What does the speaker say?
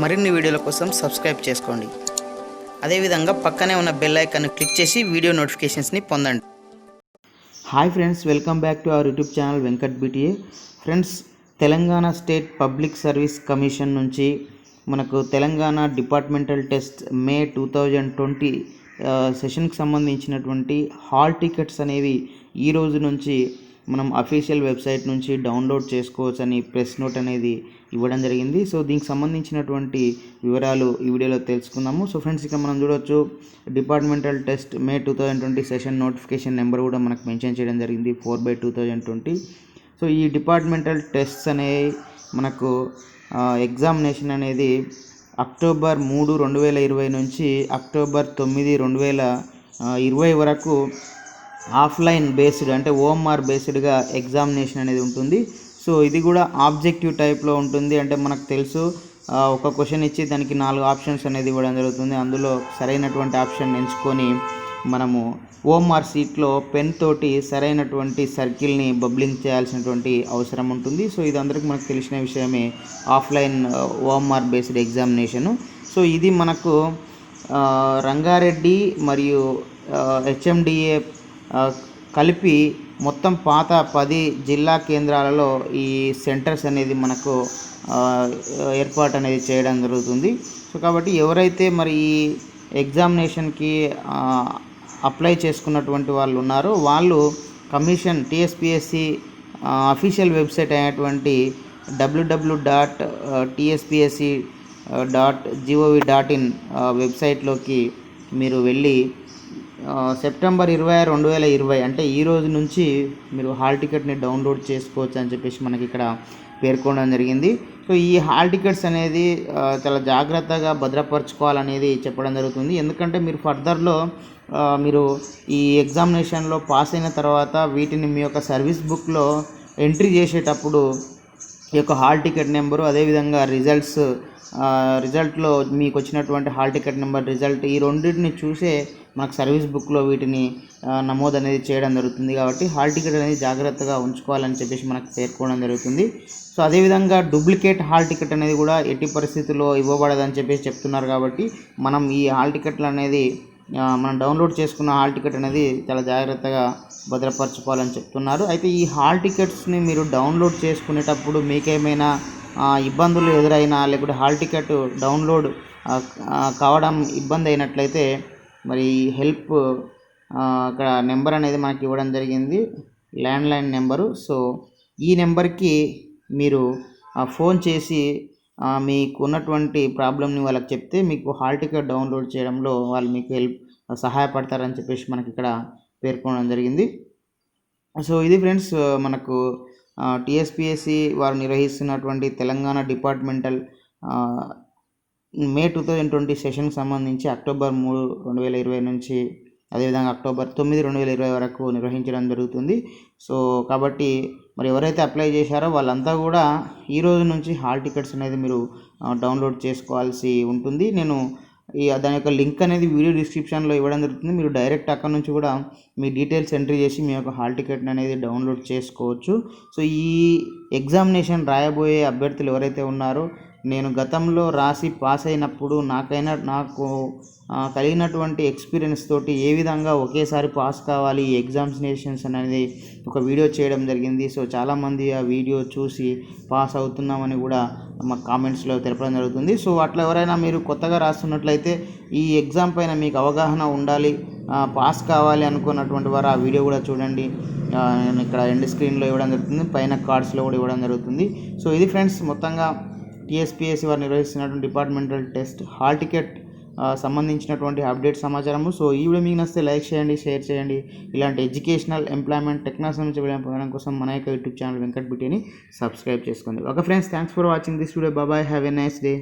మరిన్ని వీడియోల కోసం సబ్స్క్రైబ్ చేసుకోండి. అదేవిధంగా పక్కనే ఉన్న బెల్ ఐకాన్ క్లిక్ చేసి వీడియో నోటిఫికేషన్స్ని పొందండి. Hi friends, welcome back to our YouTube channel Venkat BTA. Friends, Telangana state public service commission నుంచి మనకు తెలంగాణ డిపార్ట్మెంటల్ టెస్ట్ మే 2020 సెషన్కి సంబంధించినటువంటి హాల్ టికెట్స్ అనేవి ఈ రోజు నుంచి మనం అఫీషియల్ వెబ్సైట్ నుంచి డౌన్లోడ్ చేసుకోవచ్చు అని ప్రెస్ నోట్ అనేది ఇవ్వడం జరిగింది. సో దీనికి సంబంధించినటువంటి వివరాలు ఈ వీడియోలో తెలుసుకుందాము. సో ఫ్రెండ్స్, ఇక మనం చూడవచ్చు departmental test May 2020 session notification number కూడా మనకు మెన్షన్ చేయడం జరిగింది 4/2020. సో ఈ డిపార్ట్మెంటల్ టెస్ట్స్ అనేవి మనకు ఎగ్జామినేషన్ అనేది అక్టోబర్ 3, 2020 నుంచి అక్టోబర్ 9, 2020 వరకు ఆఫ్లైన్ బేస్డ్ అంటే ఓఎంఆర్ బేస్డ్గా ఎగ్జామినేషన్ అనేది ఉంటుంది. సో ఇది కూడా ఆబ్జెక్టివ్ టైప్లో ఉంటుంది. అంటే మనకు తెలుసు ఒక క్వశ్చన్ ఇచ్చి దానికి 4 ఆప్షన్స్ అనేది ఇవ్వడం జరుగుతుంది. అందులో సరైనటువంటి ఆప్షన్ ఎంచుకొని మనము ఓఎంఆర్ సీట్లో పెన్ తోటి సరైనటువంటి సర్కిల్ని బబ్లింగ్ చేయాల్సినటువంటి అవసరం ఉంటుంది. సో ఇది అందరికీ మనకు తెలిసిన విషయమే, offline OMR based examination. So ఇది మనకు రంగారెడ్డి మరియు హెచ్ఎండిఏ కలిపి మొత్తం పాత 10 జిల్లా కేంద్రాలలో ఈ సెంటర్స్ అనేది మనకు ఏర్పాటు అనేది చేయడం జరుగుతుంది. సో కాబట్టి ఎవరైతే మరి ఈ ఎగ్జామినేషన్కి అప్లై చేసుకున్నటువంటి వాళ్ళు ఉన్నారో వాళ్ళు కమిషన్ టీఎస్పీఎస్సీ అఫీషియల్ వెబ్సైట్ అయినటువంటి www.tspsc.gov.in వెబ్సైట్లోకి మీరు వెళ్ళి సెప్టెంబర్ 26, 2020 అంటే ఈ రోజు నుంచి మీరు హాల్ టికెట్ని డౌన్లోడ్ చేసుకోవచ్చు అని చెప్పేసి మనకి ఇక్కడ పేర్కొనడం జరిగింది. సో ఈ హాల్ టికెట్స్ అనేది చాలా జాగ్రత్తగా భద్రపరచుకోవాలనేది చెప్పడం జరుగుతుంది. ఎందుకంటే మీరు ఫర్దర్లో మీరు ఈ ఎగ్జామినేషన్లో పాస్ అయిన తర్వాత వీటిని మీ యొక్క సర్వీస్ బుక్లో ఎంట్రీ చేసేటప్పుడు ఈ యొక్క హాల్ టికెట్ నెంబరు, అదేవిధంగా రిజల్ట్లో మీకు వచ్చినటువంటి హాల్ టికెట్ నెంబర్ రిజల్ట్, ఈ రెండింటిని చూసే మనకు సర్వీస్ బుక్లో వీటిని నమోదు అనేది చేయడం జరుగుతుంది. కాబట్టి హాల్ టికెట్ అనేది జాగ్రత్తగా ఉంచుకోవాలని చెప్పేసి మనకు పేర్కొనడం జరుగుతుంది. సో అదేవిధంగా డూప్లికేట్ హాల్ టికెట్ అనేది కూడా ఎట్టి పరిస్థితుల్లో ఇవ్వబడదని చెప్పేసి చెప్తున్నారు. కాబట్టి మనం ఈ హాల్ టికెట్లు అనేది మనం డౌన్లోడ్ చేసుకున్న హాల్ టికెట్ అనేది చాలా జాగ్రత్తగా భద్రపరచుకోవాలని చెప్తున్నారు. అయితే ఈ హాల్ టికెట్స్ని మీరు డౌన్లోడ్ చేసుకునేటప్పుడు మీకేమైనా ఇబ్బందులు ఎదురైనా, లేకపోతే హాల్ టికెట్ డౌన్లోడ్ కావడం ఇబ్బంది అయినట్లయితే మరి హెల్ప్ అక్కడ నెంబర్ అనేది మనకి ఇవ్వడం జరిగింది, ల్యాండ్లైన్ నెంబరు. సో ఈ నెంబర్కి మీరు ఫోన్ చేసి మీకు ఉన్నటువంటి ప్రాబ్లమ్ని వాళ్ళకి చెప్తే మీకు హాల్ టికెట్ డౌన్లోడ్ చేయడంలో వాళ్ళు మీకు సహాయపడతారని చెప్పేసి మనకి ఇక్కడ పేర్కొనడం జరిగింది. సో ఇది ఫ్రెండ్స్, మనకు టీఎస్పీఎస్సీ వారు నిర్వహిస్తున్నటువంటి తెలంగాణ డిపార్ట్మెంటల్ మే 2020 సెషన్కి సంబంధించి అక్టోబర్ 3, 2020 నుంచి అదేవిధంగా అక్టోబర్ 9, 2020 వరకు నిర్వహించడం జరుగుతుంది. సో కాబట్టి మరి ఎవరైతే అప్లై చేశారో వాళ్ళంతా కూడా ఈ రోజు నుంచి హాల్ టికెట్స్ అనేది మీరు డౌన్లోడ్ చేసుకోవాల్సి ఉంటుంది. నేను దాని యొక్క లింక్ అనేది వీడియో డిస్క్రిప్షన్లో ఇవ్వడం జరుగుతుంది. మీరు డైరెక్ట్ అక్కడ నుంచి కూడా మీ డీటెయిల్స్ ఎంట్రీ చేసి మీ యొక్క హాల్ టికెట్ అనేది డౌన్లోడ్ చేసుకోవచ్చు. సో ఈ ఎగ్జామినేషన్ రాయబోయే అభ్యర్థులు ఎవరైతే ఉన్నారో, నేను గతంలో రాసి పాస్ అయినప్పుడు నాకు కలిగినటువంటి ఎక్స్పీరియన్స్ తోటి ఏ విధంగా ఒకేసారి పాస్ కావాలి ఈ ఎగ్జామినేషన్స్ అనేది ఒక వీడియో చేయడం జరిగింది. సో చాలామంది ఆ వీడియో చూసి పాస్ అవుతున్నామని కూడా మా కామెంట్స్లో తెలపడం జరుగుతుంది. సో అట్లా ఎవరైనా మీరు కొత్తగా రాస్తున్నట్లయితే ఈ ఎగ్జామ్ పైన మీకు అవగాహన ఉండాలి, పాస్ కావాలి అనుకున్నటువంటి వారు ఆ వీడియో కూడా చూడండి. నేను ఇక్కడ ఎండ్ స్క్రీన్లో ఇవ్వడం జరుగుతుంది, పైన కార్డ్స్లో కూడా ఇవ్వడం జరుగుతుంది. సో ఇది ఫ్రెండ్స్, మొత్తంగా టీఎస్పీఎస్సీ వారు నిర్వహిస్తున్నటువంటి డిపార్ట్మెంటల్ టెస్ట్ హాల్ టికెట్ సంబంధించినటువంటి అప్డేట్ సమాచారము. సో ఈ వీడియో మీకు నచ్చితే లైక్ చేయండి, షేర్ చేయండి. ఇలాంటి ఎడ్యుకేషనల్, ఎంప్లాయ్మెంట్, టెక్నాలజీ నుంచి వీడియో పొందడం కోసం మన యొక్క యూట్యూబ్ ఛానల్ వెంకట్బిటిని సబ్స్క్రైబ్ చేసుకోండి. Okay friends, thanks for watching this video. Bye, have a nice day.